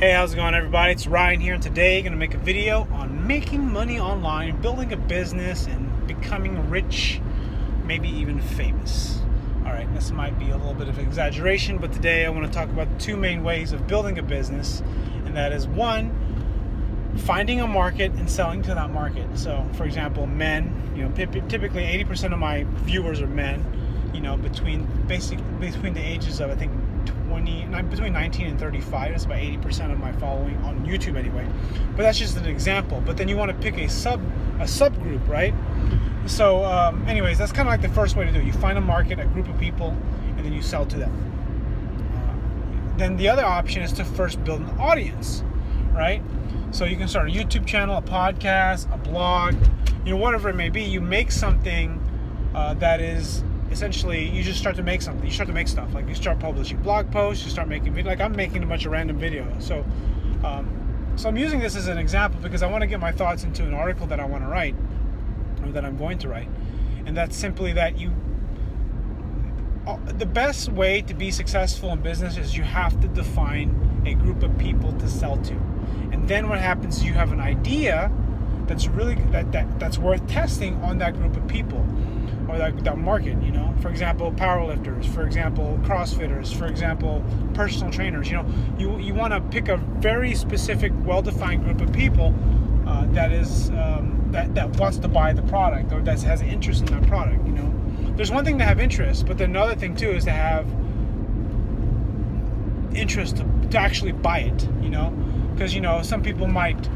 Hey, how's it going, everybody? It's Ryan here, and today I'm going to make a video on making money online, building a business, and becoming rich, maybe even famous. Alright, this might be a little bit of an exaggeration, but today I want to talk about two main ways of building a business, and that is one, finding a market and selling to that market. So, for example, men, typically 80% of my viewers are men, between the ages of, I think, between 19 and 35. That's about 80% of my following on YouTube anyway. But that's just an example. But then you want to pick a subgroup, right? So anyways, that's kind of like the first way to do it. You find a market, a group of people, and then you sell to them. Then the other option is to first build an audience, right? So you can start a YouTube channel, a podcast, a blog, whatever it may be. You make something that is essentially, you just start to make something. You start to make stuff. Like you start publishing blog posts, you start making videos. Like I'm making a bunch of random videos. So I'm using this as an example because I want to get my thoughts into an article that I want to write, or that I'm going to write. And that's simply that the best way to be successful in business is you have to define a group of people to sell to. And then what happens is you have an idea that's really that's worth testing on that group of people, or that market. For example, powerlifters, for example, CrossFitters, for example, personal trainers. You want to pick a very specific, well-defined group of people that wants to buy the product, or that has an interest in that product. There's one thing to have interest, but then another thing too is to have interest to actually buy it. Because some people might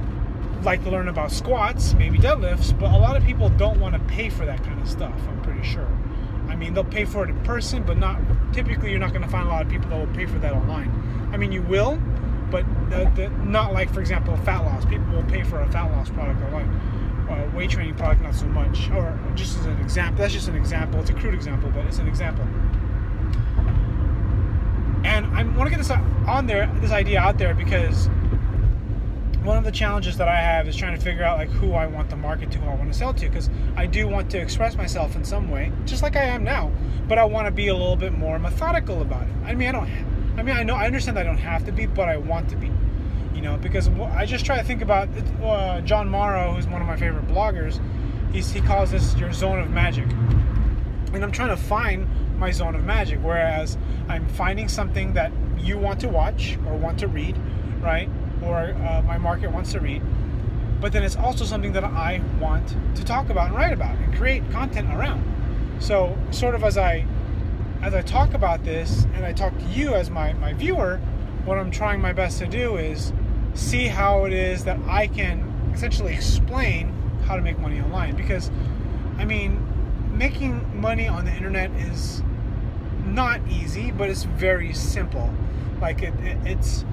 like to learn about squats, maybe deadlifts, but a lot of people don't want to pay for that kind of stuff, I'm pretty sure. I mean, they'll pay for it in person, but typically you're not going to find a lot of people that will pay for that online. I mean, you will, but not like, for example, fat loss. People will pay for a fat loss product online. Weight training product, not so much. Or just as an example, that's just an example. It's a crude example, but it's an example. And I want to get this idea out there because one of the challenges that I have is trying to figure out who I want to market to, who I want to sell to, because I do want to express myself in some way, just like I am now, but I want to be a little bit more methodical about it. I understand that I don't have to be, but I want to be, because I just try to think about John Morrow, who's one of my favorite bloggers. He calls this your zone of magic, and I'm trying to find my zone of magic, whereas I'm finding something that you want to watch or want to read, right? Or my market wants to read, but then it's also something that I want to talk about and write about and create content around. So sort of as I talk about this and I talk to you as my viewer, what I'm trying my best to do is see how it is that I can essentially explain how to make money online. Because I mean, making money on the internet is not easy, but it's very simple. Like it's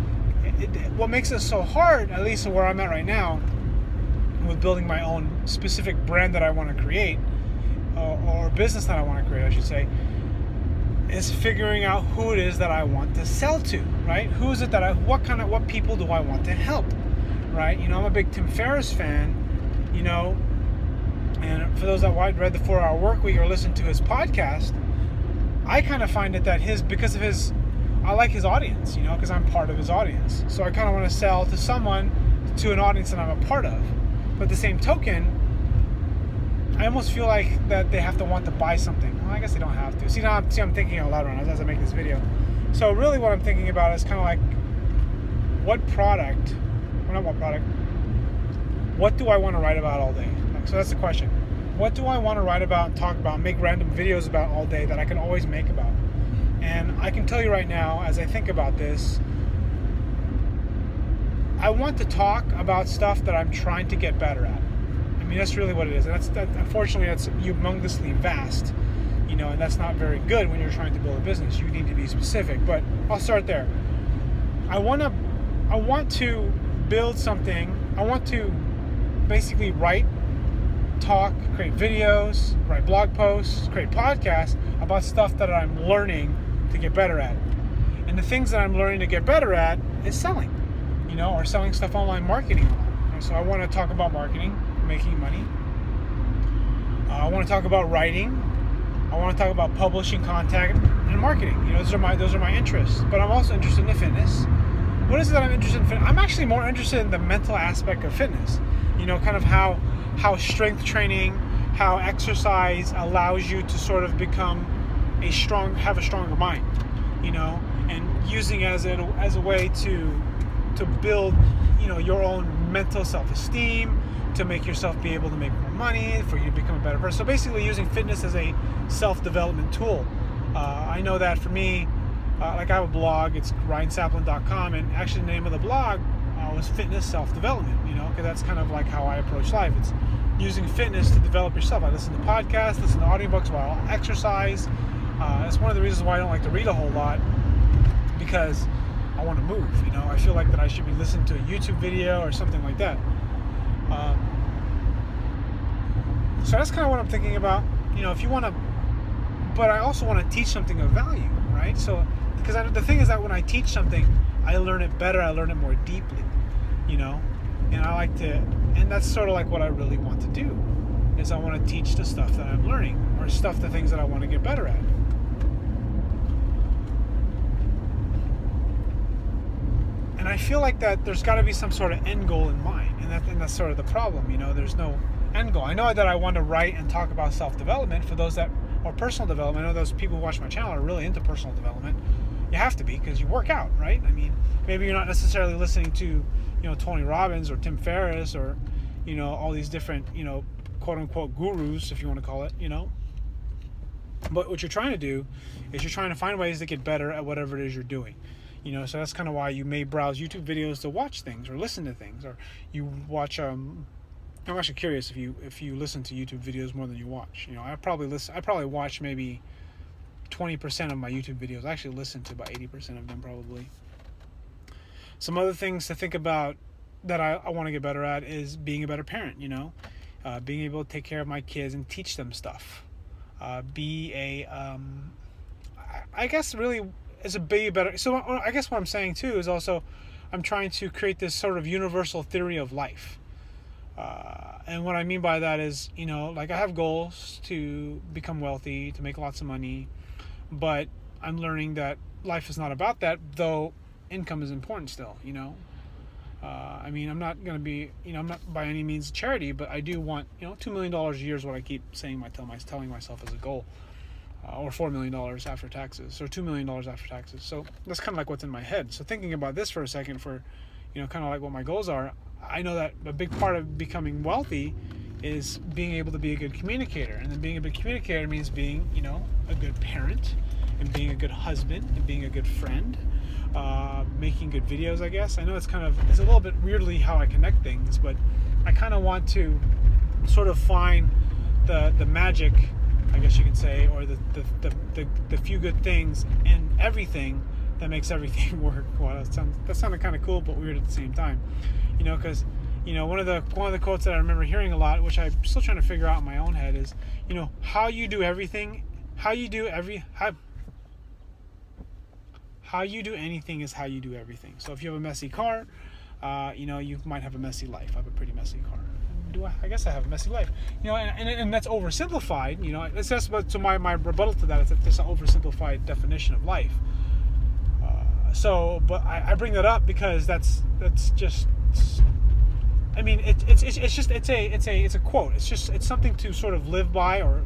what makes it so hard, at least where I'm at right now, with building my own specific brand that I want to create, or business that I want to create, I should say, is figuring out who it is that I want to sell to, right? Who is it that what people do I want to help, right? I'm a big Tim Ferriss fan, and for those that read the 4-Hour Workweek or listened to his podcast, I kind of find it that I like his audience, because I'm part of his audience. So I kind of want to sell to an audience that I'm a part of. But at the same token, I almost feel like that they have to want to buy something. Well, I guess they don't have to. See, I'm thinking out loud right now as I make this video. So really what I'm thinking about is kind of like, what do I want to write about all day? So that's the question. What do I want to write about and talk about, make random videos about all day that I can always make about? And I can tell you right now, as I think about this, I want to talk about stuff that I'm trying to get better at. I mean, that's really what it is. And unfortunately, that's humongously vast, and that's not very good when you're trying to build a business. You need to be specific, but I'll start there. I want to build something. I want to basically write, talk, create videos, write blog posts, create podcasts about stuff that I'm learning to get better at. And the things that I'm learning to get better at is selling, or selling stuff online, marketing online. So I want to talk about marketing, making money. I want to talk about writing. I want to talk about publishing content and marketing. Those are my interests. But I'm also interested in fitness. what is it that I'm interested in? I'm actually more interested in the mental aspect of fitness. You know, kind of how strength training, how exercise allows you to sort of have a stronger mind. You know, and using as a way to build, you know, your own mental self-esteem, to make yourself be able to make more money, for you to become a better person. So basically using fitness as a self-development tool. I know that for me, like I have a blog, it's ryansaplin.com, and actually the name of the blog was Fitness Self-Development, you know, because that's kind of like how I approach life. It's using fitness to develop yourself. I listen to podcasts, listen to audiobooks while I exercise. That's one of the reasons why I don't like to read a whole lot, because I want to move, you know. I feel like that I should be listening to a YouTube video or something like that. So that's kind of what I'm thinking about, you know, if you want to, but I also want to teach something of value, right? So, because the thing is that when I teach something, I learn it better, I learn it more deeply, you know, and I like to, and that's sort of like what I really want to do, is I want to teach the stuff that I'm learning, or the things that I want to get better at. And I feel like that there's got to be some sort of end goal in mind, and that's sort of the problem, you know. There's no end goal. I know that I want to write and talk about self-development for those that, or personal development. I know those people who watch my channel are really into personal development. You have to be, because you work out, right? I mean, maybe you're not necessarily listening to, you know, Tony Robbins or Tim Ferriss or, you know, all these different, you know, quote-unquote gurus, if you want to call it, you know. But what you're trying to do is you're trying to find ways to get better at whatever it is you're doing. You know, so that's kind of why you may browse YouTube videos to watch things or listen to things, or you watch. I'm actually curious if you listen to YouTube videos more than you watch. You know, I probably watch maybe 20% of my YouTube videos. I actually listen to about 80% of them probably. Some other things to think about that I want to get better at is being a better parent. You know, being able to take care of my kids and teach them stuff. I guess really. Is a be better. So I guess what I'm saying too is also I'm trying to create this sort of universal theory of life. And what I mean by that is, you know, like I have goals to become wealthy, to make lots of money, but I'm learning that life is not about that, though income is important still, you know. I mean, I'm not going to be, you know, I'm not by any means a charity, but I do want, you know, $2 million a year is what I keep saying, telling myself as a goal. Or $4 million after taxes, or $2 million after taxes. So that's kind of like what's in my head. So thinking about this for a second, for, you know, kind of like what my goals are, I know that a big part of becoming wealthy is being able to be a good communicator. And then being a good communicator means being, you know, a good parent, and being a good husband, and being a good friend, making good videos, I guess. I know it's a little bit weirdly how I connect things, but I kind of want to sort of find the magic, I guess you could say, or the few good things in everything that makes everything work. Well, that sounded kind of cool, but weird at the same time, you know, because, you know, one of the quotes that I remember hearing a lot, which I'm still trying to figure out in my own head, is, you know, how you do anything is how you do everything. So if you have a messy car, you know, you might have a messy life. I have a pretty messy car. I guess I have a messy life, you know, and that's oversimplified, you know. It's just, but so my rebuttal to that is that it's an oversimplified definition of life. But I bring that up because that's just, I mean, it's a quote. It's something to sort of live by, or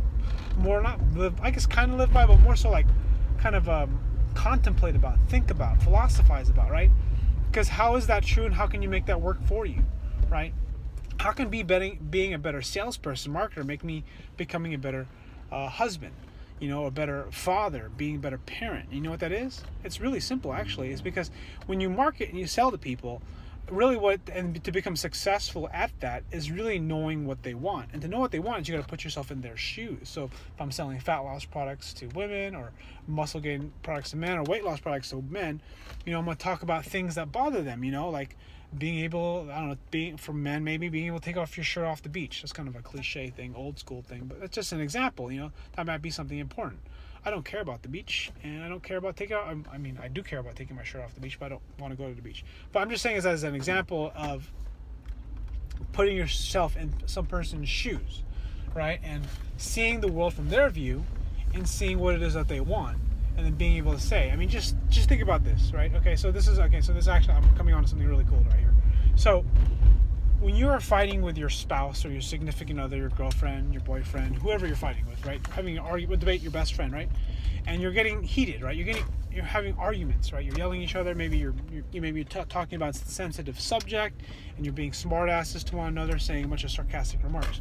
more not live, I guess, kind of live by, but more so like kind of contemplate about, think about, philosophize about, right? Because how is that true, and how can you make that work for you, right? How can being a better salesperson, marketer, make me becoming a better husband, you know, a better father, being a better parent? You know what that is? It's really simple, actually. It's because when you market and you sell to people, really and to become successful at that is really knowing what they want. And to know what they want is you got to put yourself in their shoes. So if I'm selling fat loss products to women, or muscle gain products to men, or weight loss products to men, you know, I'm going to talk about things that bother them, you know, like being able, I don't know, for men, maybe being able to take off your shirt off the beach. That's kind of a cliche thing, old school thing, but that's just an example, you know, that might be something important. I don't care about the beach, and I don't care about I do care about taking my shirt off the beach, but I don't want to go to the beach. But I'm just saying, as an example of putting yourself in some person's shoes, right? And seeing the world from their view, and seeing what it is that they want. and then being able to say. I mean, just think about this, right? Okay, so this actually, I'm coming on to something really cool right here. So when you are fighting with your spouse or your significant other, your girlfriend, your boyfriend, whoever you're fighting with, right? Having an argument, debate, your best friend, right? And you're getting heated, right? You're having arguments, right? You're yelling at each other. Maybe you're talking about a sensitive subject, and you're being smartasses to one another, saying a bunch of sarcastic remarks.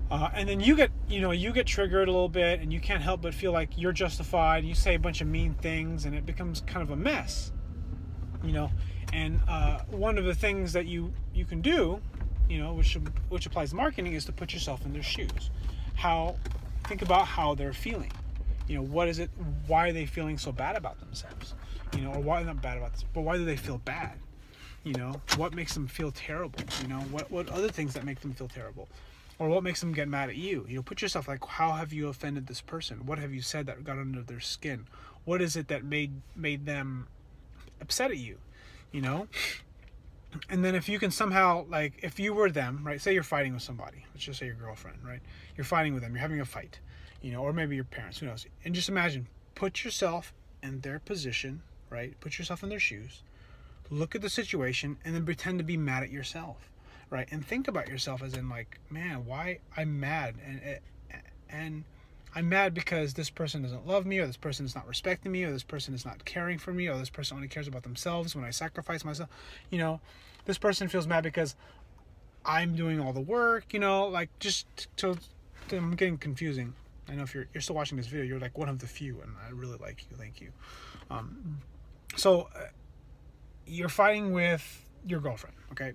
And then you get triggered a little bit, and you can't help but feel like you're justified. You say a bunch of mean things, and it becomes kind of a mess, you know. And one of the things that you can do, you know, which applies to marketing, is to put yourself in their shoes. Think about how they're feeling. You know, what is it? Why are they feeling so bad about themselves? You know, or why not bad about this, but why do they feel bad? You know, what makes them feel terrible? You know, what other things that make them feel terrible? Or what makes them get mad at you? You know, put yourself like, how have you offended this person? What have you said that got under their skin? What is it that made them upset at you? You know? And then if you can somehow, like, if you were them, right? Say you're fighting with somebody. Let's just say your girlfriend, right? You're fighting with them. You're having a fight, you know, or maybe your parents, who knows? And just imagine, put yourself in their position, right? Put yourself in their shoes. Look at the situation and then pretend to be mad at yourself. Right, and think about yourself as in like, man, why I'm mad, and I'm mad because this person doesn't love me, or this person is not respecting me, or this person is not caring for me, or this person only cares about themselves when I sacrifice myself. You know, this person feels mad because I'm doing all the work. You know, like I'm getting confusing. I know if you're still watching this video, you're like one of the few, and I really like you. Thank you. So you're fighting with your girlfriend, okay?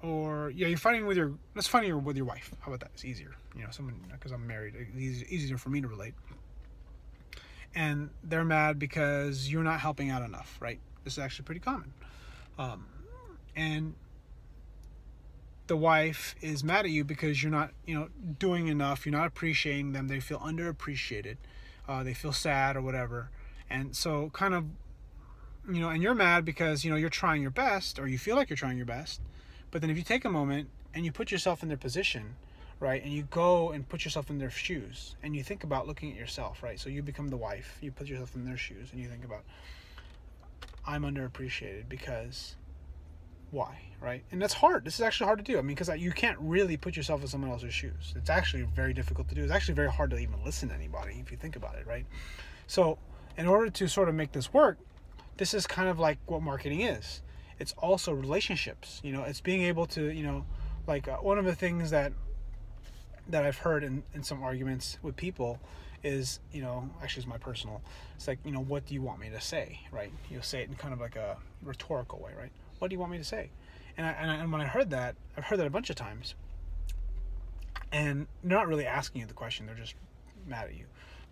Or you're fighting with let's fight with your wife. How about that? It's easier, you know, because I'm married, it's easier for me to relate. And they're mad because you're not helping out enough, right? This is actually pretty common. And the wife is mad at you because you're not, you know, doing enough. You're not appreciating them. They feel underappreciated. They feel sad or whatever. And so kind of, you know, and you're mad because, you know, you're trying your best, or you feel like you're trying your best. But then if you take a moment and you put yourself in their position, right, and you go and put yourself in their shoes, and you think about looking at yourself, right? So you become the wife, you put yourself in their shoes, and you think about, I'm underappreciated because why, right? And that's hard. This is actually hard to do. I mean, because you can't really put yourself in someone else's shoes. It's actually very difficult to do. It's actually very hard to even listen to anybody if you think about it, right? So in order to sort of make this work, this is kind of like what marketing is. It's also relationships. You know, it's being able to, you know, like one of the things that I've heard in some arguments with people is, you know, actually it's my personal, it's like, you know, what do you want me to say, right? You'll say it in kind of like a rhetorical way, right? What do you want me to say? And when I heard that, I've heard that a bunch of times, and they're not really asking you the question, they're just mad at you.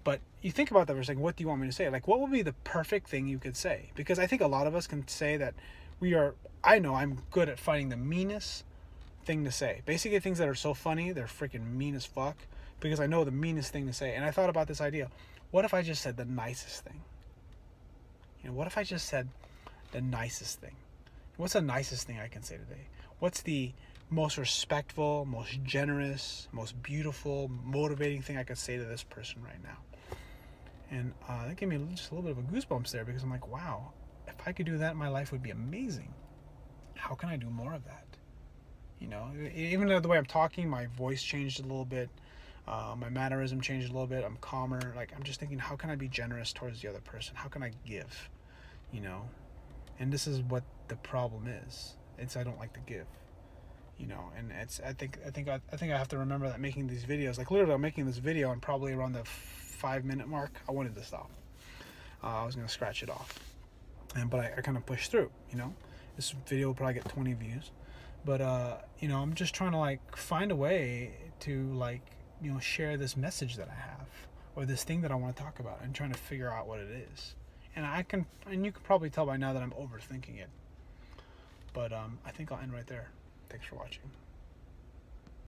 But you think about that for a second, what do you want me to say? Like, what would be the perfect thing you could say? Because I think a lot of us can say that I know I'm good at finding the meanest thing to say. Basically, things that are so funny, they're freaking mean as fuck, because I know the meanest thing to say. And I thought about this idea. What if I just said the nicest thing? You know, what if I just said the nicest thing? What's the nicest thing I can say today? What's the most respectful, most generous, most beautiful, motivating thing I could say to this person right now? And that gave me just a little bit of a goosebumps there, because I'm like, wow, if I could do that, my life would be amazing. How can I do more of that? You know, even the way I'm talking, my voice changed a little bit. My mannerism changed a little bit. I'm calmer. Like, I'm just thinking, how can I be generous towards the other person? How can I give? You know, and this is what the problem is. It's I don't like to give. You know, and it's I think I have to remember that making these videos, like literally I'm making this video, and probably around the 5-minute mark, I wanted to stop. I was gonna scratch it off, but I kind of pushed through. You know, this video will probably get 20 views, but you know, I'm just trying to like find a way to like, you know, share this message that I have, or this thing that I want to talk about, and trying to figure out what it is. And you can probably tell by now that I'm overthinking it. But I think I'll end right there. Thanks for watching.